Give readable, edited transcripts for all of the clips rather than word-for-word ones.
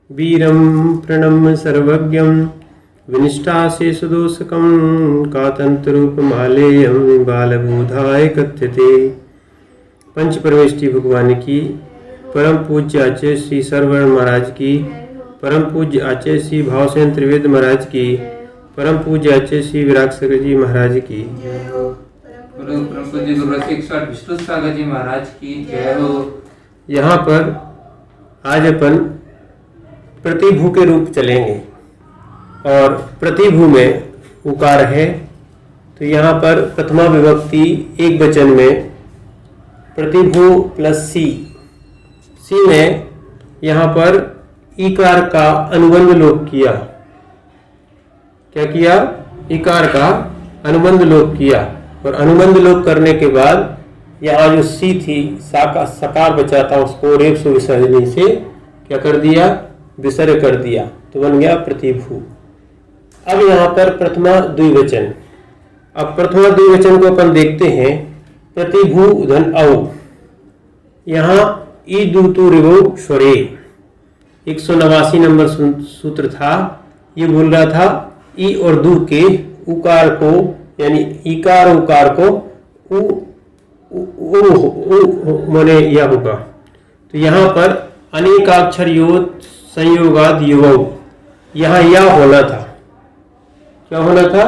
वीरं प्रणम्य सर्वज्ञं विनिष्टाशेषदोषकं कातंतरूपमालेयं बालबोधाय कथ्यते। पंच परमेष्टि भगवान की, परम पूज्य आचार्य श्री सरवर्ण महाराज की, परम पूज्य आचार्य श्री भावसेन त्रिवेद महाराज की, परम पूज्य आचार्य श्री विराग सागर जी महाराज की, परम पूज्य गुरु शिक्षा विष्णु सागर जी महाराज की जय हो। यहाँ पर आज अपन प्रतिभू के रूप चलेंगे और प्रतिभू में उकार है, तो यहाँ पर प्रथमा विभक्ति एक वचन में प्रतिभू प्लस सी में यहाँ पर इकार का अनुबंध लोप किया। क्या किया? इकार का अनुबंध लोप किया और अनुबंध लोप करने के बाद यहाँ जो सी थी सकार बचा था उसको रेप से विसर्जनी से क्या कर दिया? विसर्ग कर दिया, तो बन गया प्रतिभू। अब यहाँ पर प्रथमा द्विवचन। अब प्रथमा द्विवचन को अपन देखते हैं। प्रतिभू धन औ, यहाँ ई दूतु रिवो स्वरे 189 नंबर सूत्र था। ये बोल रहा था ई और दू के उकार को यानी इकार उकार को मने या होगा। तो यहाँ पर अनेकाक्षर योत संयोगाद युवौ, यहाँ या होना था। क्या होना था?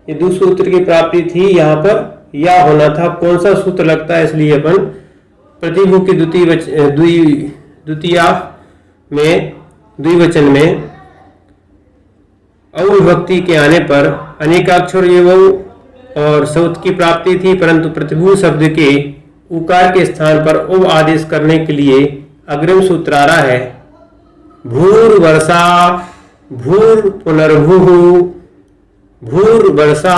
ये दो सूत्र की प्राप्ति थी, यहाँ पर या होना था। कौन सा सूत्र लगता है? इसलिए अपन प्रतिभू की द्वितीया में द्विवचन में अविभक्ति के आने पर अनेकाक्षर युवौ और सौत की प्राप्ति थी, परंतु प्रतिभू शब्द के उकार के स्थान पर ओ आदेश करने के लिए अग्रिम सूत्र आ रहा है। भूर वर्षा भूर पुनर्भू, भूर वर्षा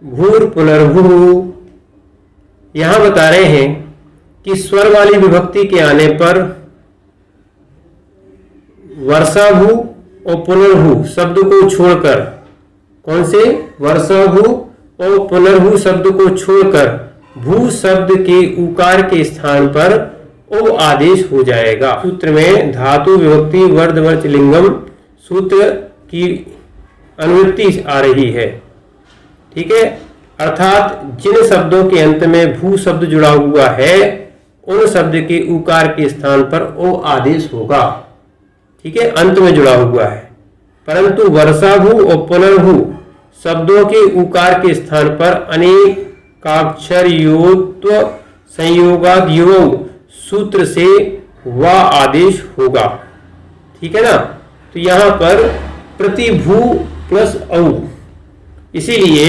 भूर पुनर्भू। यहां बता रहे हैं कि स्वर वाली विभक्ति के आने पर वर्षाभू और पुनर्भू शब्द को छोड़कर, कौन से? वर्षाभू और पुनर्भू शब्द को छोड़कर भू शब्द के उकार के स्थान पर ओ आदेश हो जाएगा। सूत्र में धातु विभक्ति वर्धवच लिंगम सूत्र की अनुवृत्ति आ रही है। ठीक है, अर्थात जिन शब्दों के अंत में भू शब्द जुड़ा हुआ है उन शब्द के उकार के स्थान पर ओ आदेश होगा। ठीक है, अंत में जुड़ा हुआ है। परंतु वर्षाभू और पुनर्भू शब्दों के उकार के स्थान पर अनेकाक्षर योत्व संयोगाद युवौ सूत्र से वा आदेश होगा। ठीक है ना? तो यहां पर प्रतिभू प्लस औ, इसीलिए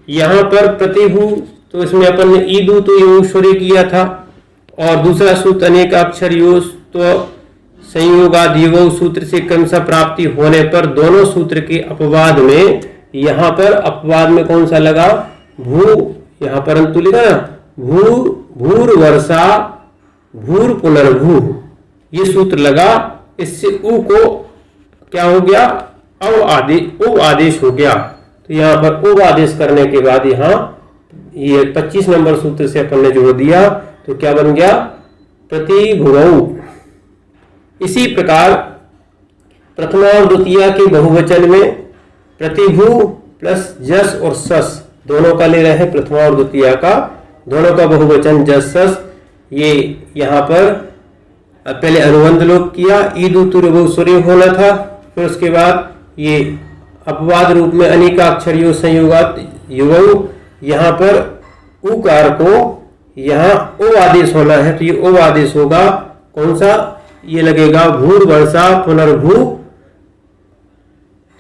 यहां पर प्रतिभू, तो इसमें अपन ने ईदू तो योश्वरी किया था और दूसरा सूत्र अनेकाक्षर योत्व संयोगाद युवौ सूत्र से क्रमशः प्राप्ति होने पर दोनों सूत्र के अपवाद में यहां पर अपवाद में कौन सा लगा? भू। यहां पर अंतु लिखा ना, भूर वर्षा भूर पुनर्भू, ये सूत्र लगा। इससे उ को क्या हो गया? ओ आदेश हो गया। तो यहाँ पर ओ आदेश करने के बाद यहाँ ये 25 नंबर सूत्र से अपन ने जोड़ दिया, तो क्या बन गया? प्रतिभुवौ। इसी प्रकार प्रथमा और द्वितीया के बहुवचन में प्रतिभू प्लस जस और सस दोनों का ले रहे हैं। प्रथमा और द्वितीया का दोनों का बहुवचन जस सस। ये यहाँ पर पहले अनुबंध लोप किया, ईदु तुर्य होना था, फिर उसके बाद ये अपवाद रूप में अनेकाक्षर यो संयोगात युवौ, यहाँ पर उकार को यहाँ ओ आदेश होना है, तो ये ओ आदेश होगा। कौन सा? ये लगेगा भूर वर्षा पुनर्भू,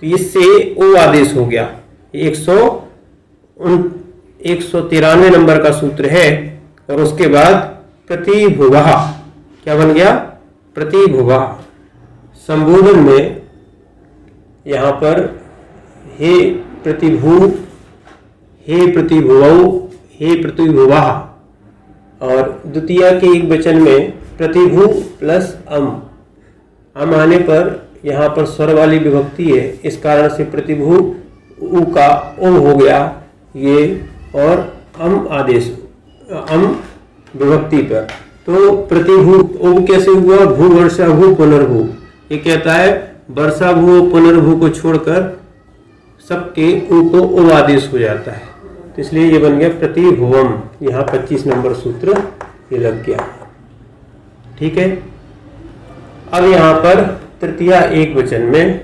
तो इससे ओ आदेश हो गया। 193 नंबर का सूत्र है। और उसके बाद प्रतिभुवः, क्या बन गया? प्रतिभुवः। संबोधन में यहाँ पर हे प्रतिभू, हे प्रतिभुवौ, हे प्रतिभुवः, और द्वितीया के एक वचन में प्रतिभू प्लस अम आने पर यहाँ पर स्वर वाली विभक्ति है, इस कारण से प्रतिभू उ का ओ हो गया ये, और अम आदेश अम विभक्ति पर। तो प्रतिभू ओ कैसे हुआ? भू वर्षा भू पुनर्भू, ये कहता है वर्षा भू पुनर्भू को छोड़कर सबके ऊ को ओ आदेश हो जाता है, तो इसलिए ये बन गया प्रतिभुवम। यहाँ 25 नंबर सूत्र ये लग गया। ठीक है। अब यहाँ पर तृतीया एक वचन में,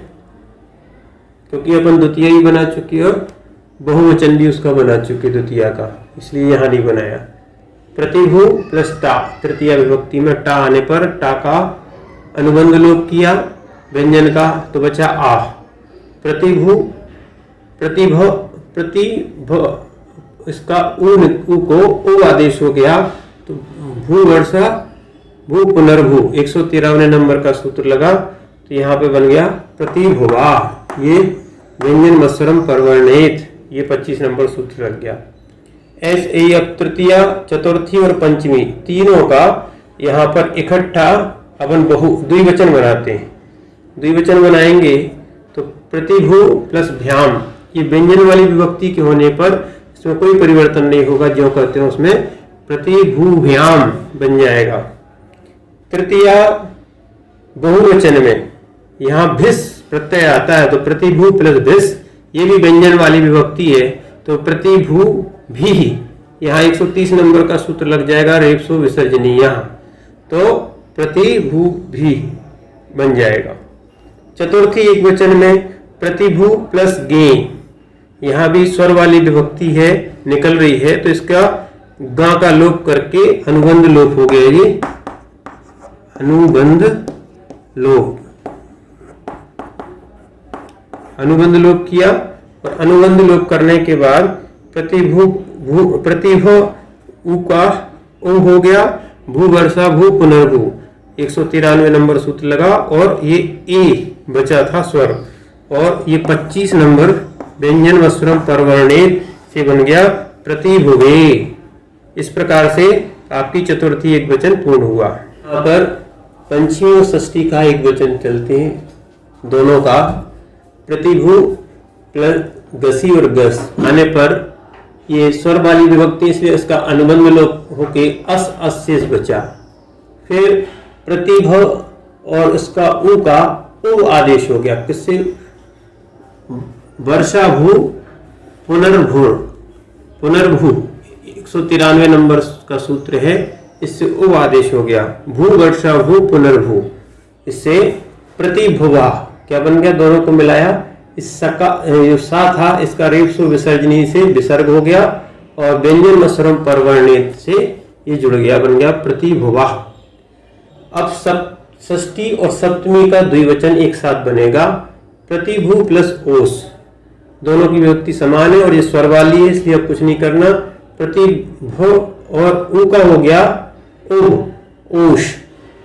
क्योंकि अपन द्वितीय ही बना चुकी और बहुवचन भी उसका बना चुके द्वितीया का, इसलिए यहाँ नहीं बनाया। प्रतिभू प्लस टा, तृतीया विभक्ति में टा आने पर टा का अनुबंध लोप किया व्यंजन का, तो बचा आ। प्रतिभू प्रतिभ इसका ऊ को ओ आदेश हो गया, तो भू वर्षा भू पुनर्भू 193 नंबर का सूत्र लगा, तो यहाँ पे बन गया प्रतिभुवा। ये व्यंजन मत्सरम परवर्णित, ये 25 नंबर सूत्र लग गया। ऐसे अब तृतीया चतुर्थी और पंचमी तीनों का यहाँ पर इकट्ठा अपन द्विवचन बनाते हैं। द्विवचन बनाएंगे तो प्रतिभू प्लस भ्याम, ये व्यंजन वाली विभक्ति के होने पर इसमें कोई परिवर्तन नहीं होगा, जो कहते हैं उसमें प्रतिभूभ्याम बन जाएगा। तृतीया बहुवचन में यहाँ भिस प्रत्यय आता है, तो प्रतिभू प्लस भिस, ये भी व्यंजन वाली विभक्ति है, तो प्रतिभू भी यहाँ 130 नंबर का सूत्र लग जाएगा, रेपसो विसर्जनीय, तो प्रतिभू भी बन जाएगा। चतुर्थी एक वचन में प्रतिभू प्लस गे, यहाँ भी स्वर वाली विभक्ति है निकल रही है, तो इसका गा का लोप करके अनुबंध लोप हो गया, ये अनुबंध लोप किया, और अनुबंध लोप करने के बाद प्रतिभ ऊ का ओ हो गया, भू वर्षा भू पुनर्भू 193 नंबर सूत्र लगा, और ये ए बचा था स्वर, और ये 25 नंबर व्यंजन वस्त्रम परवर्णित से बन गया प्रतिभुवे। इस प्रकार से आपकी चतुर्थी एक वचन पूर्ण हुआ। यहाँ पर पंचमी और षष्ठी का एक वचन चलते हैं, दोनों का प्रतिभू प्लस गसी और गस आने पर ये स्वर वाली विभक्ति, इसलिए इसका अनुबंध लोप होके अस शेष बचा। फिर प्रतिभ और इसका ऊ का ओ आदेश हो गया, किससे? वर्षा भू पुनर्भू 193 नंबर का सूत्र है, इससे ओ आदेश हो गया, भू वर्षा भू पुनर्भू, इससे प्रतिभुवा क्या बन गया, दोनों को मिलाया, इस सका जो सा था इसका रेपसो विसर्जनी से विसर्ग हो गया, और व्यंजन मत्सरम परवर्णित से ये जुड़ गया, बन गया प्रतिभुवा। अब षष्ठी और सप्तमी का द्विवचन एक साथ बनेगा, प्रतिभू प्लस ओस, दोनों की विभक्ति समान है और ये स्वर वाली है, इसलिए अब कुछ नहीं करना। प्रतिभो और ऊ का हो गया ओश,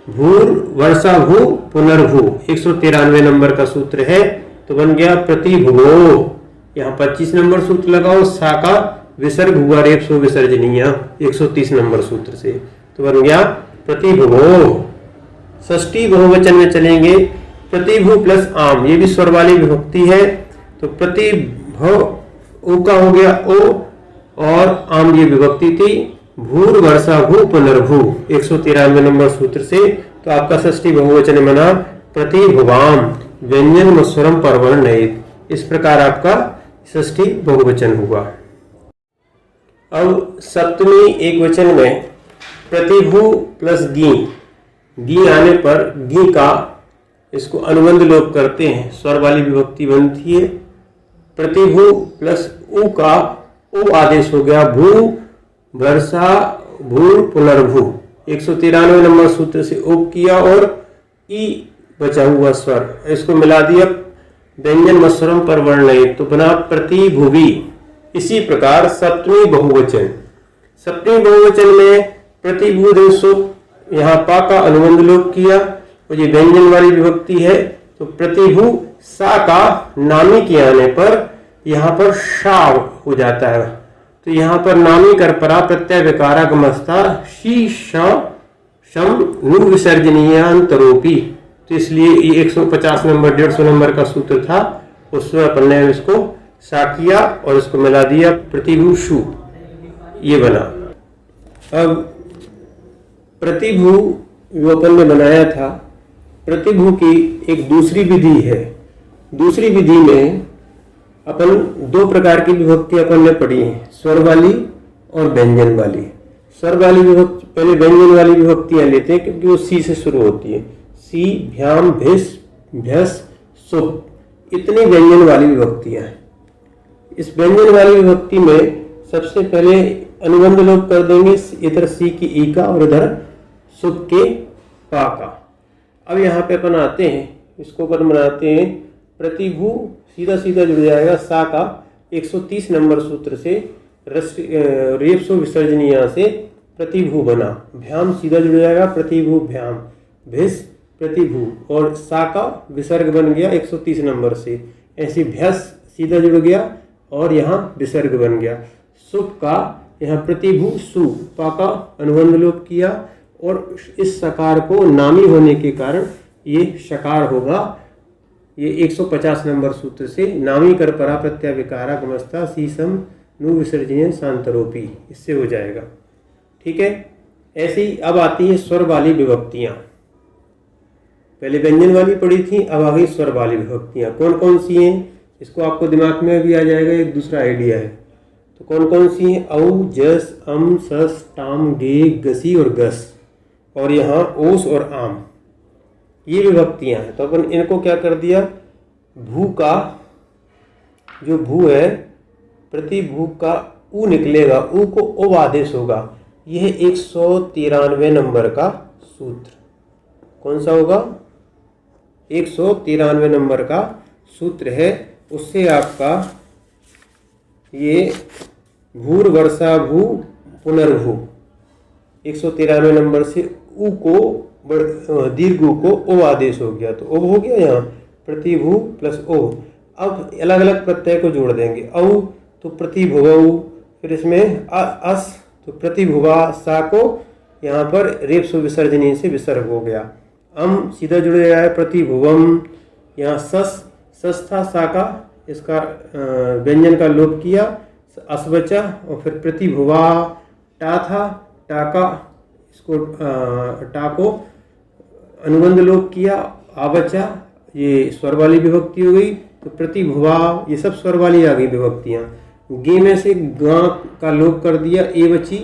भूर वर्षा भू पुनर्भू 193 नंबर का सूत्र है, तो बन गया प्रतिभुवो। यहाँ 25 नंबर सूत्र लगाओ, सा का विसर्ग हुआ रेपसो विसर्जनीय 130 नंबर सूत्र से, तो बन गया प्रतिभुवो। षष्ठी बहुवचन में चलेंगे, प्रतिभु प्लस आम, ये भी स्वर वाली विभक्ति है, तो प्रतिभो ऊ का हो गया ओ, और आम ये विभक्ति थी, भूर वर्षा भू पुनर्भू 193 नंबर सूत्र से, तो आपका षष्ठी बहुवचन बना प्रतिभुवाम व्यंजन मत्सरम परवर्णित। इस प्रकार आपका षष्ठी बहुवचन हुआ। अब सप्तमी एक वचन में प्रतिभू प्लस गी आने पर गी का इसको अनुबंध लोप करते हैं, स्वर वाली विभक्ति बनती है, प्रतिभू प्लस ऊ का ओ आदेश हो गया, भू वर्षा भू पुनर्भू 193 नंबर सूत्र से उप किया, और ई बचा हुआ स्वर इसको मिला दिया, व्यंजन मत्सरम परवर्णित, तो बना प्रतिभुवी। इसी प्रकार सप्तमी बहुवचन में प्रतिभू देशो, यहाँ पा का अनुबंध लोप किया, और ये व्यंजन वाली विभक्ति है, तो प्रतिभू सा का नामी के आने पर यहाँ पर शा हो जाता है, तो यहाँ पर नामी कर परा प्रत्यय विकारागमस्ता शी शम नु विसर्जनीयांतरोपी, तो इसलिए ये 150 नंबर 150 नंबर का सूत्र था, उसमें अपन ने इसको सा किया और इसको मिला दिया प्रतिभू शु, ये बना। अब प्रतिभू जो अपन ने बनाया था प्रतिभू की एक दूसरी विधि है। दूसरी विधि में अपन दो प्रकार की विभक्ति अपन ने पढ़ी है, स्वर वाली और व्यंजन वाली। स्वर वाली विभक्ति, पहले व्यंजन वाली विभक्तियां लेते हैं क्योंकि वो सी से शुरू होती है। सी, भ्याम, भिस, भ्यस, सुप, इतनी व्यंजन वाली विभक्तियां हैं। इस व्यंजन वाली विभक्ति में सबसे पहले अनुबंध लोप कर देंगे, इधर सी की ई का और इधर सुप के पा का। अब यहाँ पे अपन आते हैं, इसको अपन बनाते हैं प्रतिभू, सीधा सीधा जुड़ जाएगा सा का 130 नंबर सूत्र से रेप्सो विसर्जनीय से प्रतिभू बना। भ्याम सीधा जुड़ जाएगा प्रतिभू भ्याम, भिस प्रतिभू और सा का विसर्ग बन गया 130 नंबर से। ऐसे भ्यस सीधा जुड़ गया और यहाँ विसर्ग बन गया। सुप का यहाँ प्रतिभू सु, पा का अनुबंध लोप किया और इस सकार को नामी होने के कारण ये शकार होगा। ये 150 नंबर सूत्र से नामी कर परा प्रत्यय विकारा गमस्ता सीसम नु विसर्जनीय शांतरोपी, इससे हो जाएगा। ठीक है। ऐसे ही अब आती है स्वर वाली विभक्तियां। पहले व्यंजन वाली पढ़ी थी, अब आ गई स्वर वाली विभक्तियां। कौन कौन सी हैं इसको आपको दिमाग में भी आ जाएगा, एक दूसरा आइडिया है। तो कौन कौन सी हैं? औ, जस, अम, सस, टाम, गे, गसी और गस, और यहाँ ओस और आम, ये विभक्तियां हैं। तो अपन इनको क्या कर दिया, भू का जो भू है, प्रतिभू का ऊ निकलेगा, ऊ को ओ आदेश होगा। यह 193 नंबर का सूत्र कौन सा होगा? 193 नंबर का सूत्र है। उससे आपका ये भूर वर्षा भू पुनर्भू 193 नंबर से ऊ को दीर्घ को ओ आदेश हो गया, तो ओ हो गया यहाँ प्रतिभू प्लस ओ। अब अलग अलग प्रत्यय को जोड़ देंगे। औ तो प्रतिभुव, फिर इसमें अस तो प्रतिभुवा, सा को यहाँ पर रेप्सो विसर्जनी से विसर्ग हो गया। अम सीधा जुड़ गया है प्रतिभुवम, यहाँ सस, सस था सा का, इसका व्यंजन का लोप किया, अस बचा, और फिर प्रतिभुवा, टा था, टा का इसको टा को अनुबंध लोप किया, आ बचा, ये स्वर वाली विभक्ति हो गई। तो प्रतिभुवा, ये सब स्वर वाली आ गई विभक्तियां। गे में से गा का लोप कर दिया, ए बची,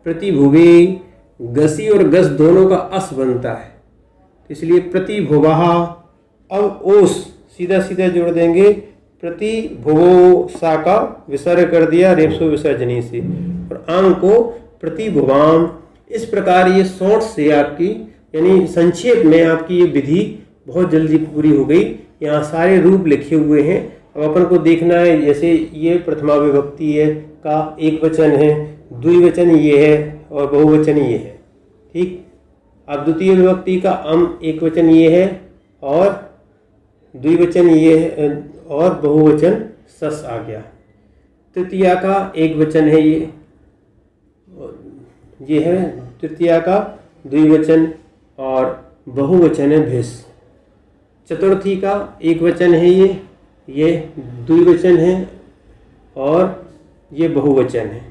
प्रतिभुवे, गसी और गस दोनों का अस बनता है, इसलिए प्रतिभुवा। अब ओस सीधा सीधा जोड़ देंगे, प्रतिभुवो, सा का विसर्ग कर दिया रेप्सो विसर्जनी से, और आम को प्रतिभुवाम। इस प्रकार ये शॉर्ट से आपकी, यानी संक्षेप में आपकी ये विधि बहुत जल्दी पूरी हो गई। यहाँ सारे रूप लिखे हुए हैं। अब अपन को देखना है, जैसे ये प्रथमा विभक्ति है का एक वचन है, द्विवचन ये है और बहुवचन ये है। ठीक। अब द्वितीय विभक्ति का अम एक वचन ये है और द्विवचन ये है और बहुवचन सस आ गया। तृतीया का एक वचन है ये है तृतीया का द्विवचन और बहुवचन है भिस। चतुर्थी का एक वचन है ये द्विवचन है और ये बहुवचन है।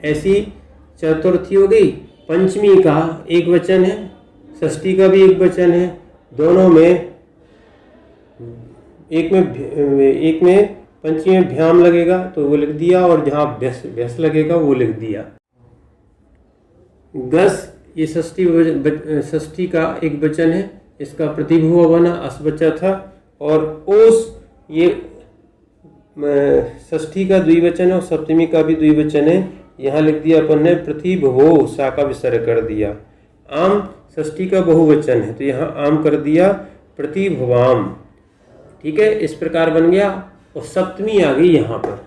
ऐसी चतुर्थी हो गई। पंचमी का एक वचन है, षष्ठी का भी एक वचन है, दोनों में एक में पंचमी में भ्याम लगेगा तो वो लिख दिया, और जहाँ भ्यस लगेगा वो लिख दिया। गस ये षष्ठी का एक वचन है, इसका प्रतिभुवा बना, अस बचा था। और ओस ये षष्ठी का द्विवचन है और सप्तमी का भी द्विवचन है, यहाँ लिख दिया अपन ने प्रतिभुवो, सा का विसर्ग कर दिया। आम षष्ठी का बहुवचन है तो यहाँ आम कर दिया प्रतिभुवाम। ठीक है, इस प्रकार बन गया। और सप्तमी आ गई यहाँ पर,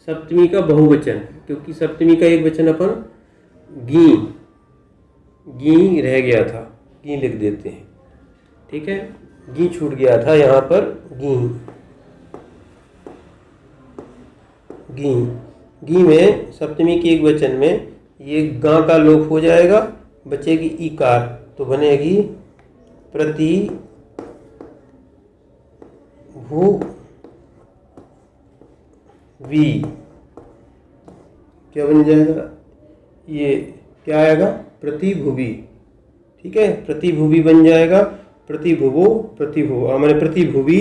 सप्तमी का बहुवचन, क्योंकि सप्तमी का एक वचन अपन गी रह गया था, गी लिख देते हैं। ठीक है, गी छूट गया था यहाँ पर, गी में सप्तमी के एक वचन में ये गा का लोप हो जाएगा, बचेगी ईकार, तो बनेगी प्रति भू वी। क्या बन जाएगा? ये क्या आएगा? प्रतिभुवी। ठीक है, प्रतिभुवी बन जाएगा। प्रतिभुवो प्रतिभुव मैंने प्रतिभुवी,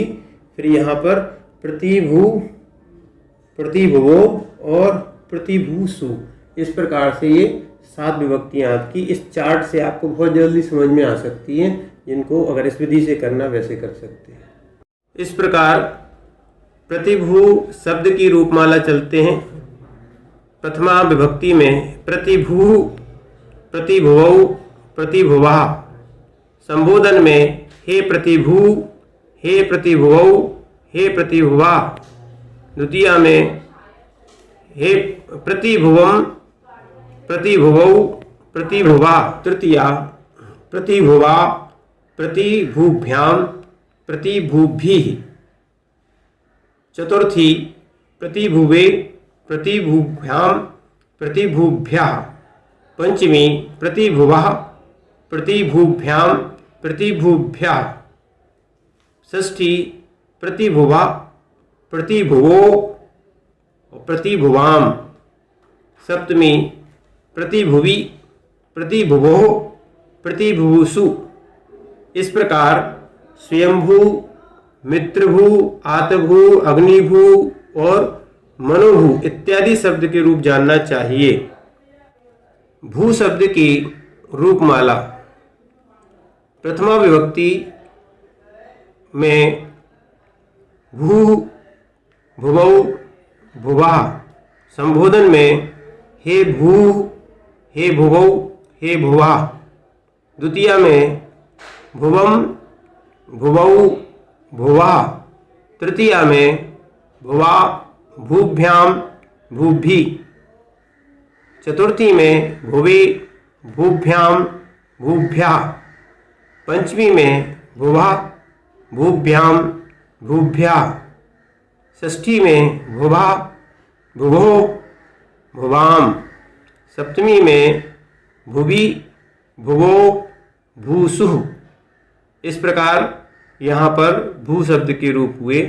फिर यहाँ पर प्रतिभुवो और प्रतिभूसु। इस प्रकार से ये 7 विभक्तियाँ आपकी इस चार्ट से आपको बहुत जल्दी समझ में आ सकती हैं, जिनको अगर इस विधि से करना वैसे कर सकते हैं। इस प्रकार प्रतिभू शब्द की रूपमाला चलते हैं। प्रथमा विभक्ति में प्रतिभू, प्रतिभुवौ, प्रतिभुवा। संबोधन में हे प्रतिभू, हे प्रतिभुवौ, हे प्रतिभुवा। द्वितीया में हे प्रतिभुवम, प्रतिभुवौ, प्रतिभुवा। तृतीया प्रतिभुवा, प्रतिभुभ्याम, प्रतिभुभिः। चतुर्थी प्रतिभुवे, प्रतिभुभ्याम, प्रतिभुभ्यः। पंचमी प्रतिभुवः, प्रतिभुभ्याम, प्रतिभुभ्यः। षष्ठी प्रतिभुवा, प्रतिभुवो, प्रतिभुवाम। सप्तमी प्रतिभुवि, प्रतिभुवोः, प्रतिभुवुषु। इस प्रकार स्वयंभू, मित्रभू, आतभू, अग्निभू और मनोभू इत्यादि शब्द के रूप जानना चाहिए। भू शब्द की रूपमाला। प्रथमा विभक्ति में भू, भुवौ, भुवः। संबोधन में हे भू, हे भुवौ, हे भुवः। द्वितीया में भुवम, भुवौ, भुवः। तृतीया में भुवा, भूभ्याम, भूभि। चतुर्थी में भुवि, भूभ्याम, भूभ्यः। पंचमी में भुवः, भूभ्याम, भूभ्यः। षष्ठी में भुवः, भुवो, भुवाम। सप्तमी में भुवि, भुवो, भूसुः। इस प्रकार यहाँ पर भू शब्द के रूप हुए।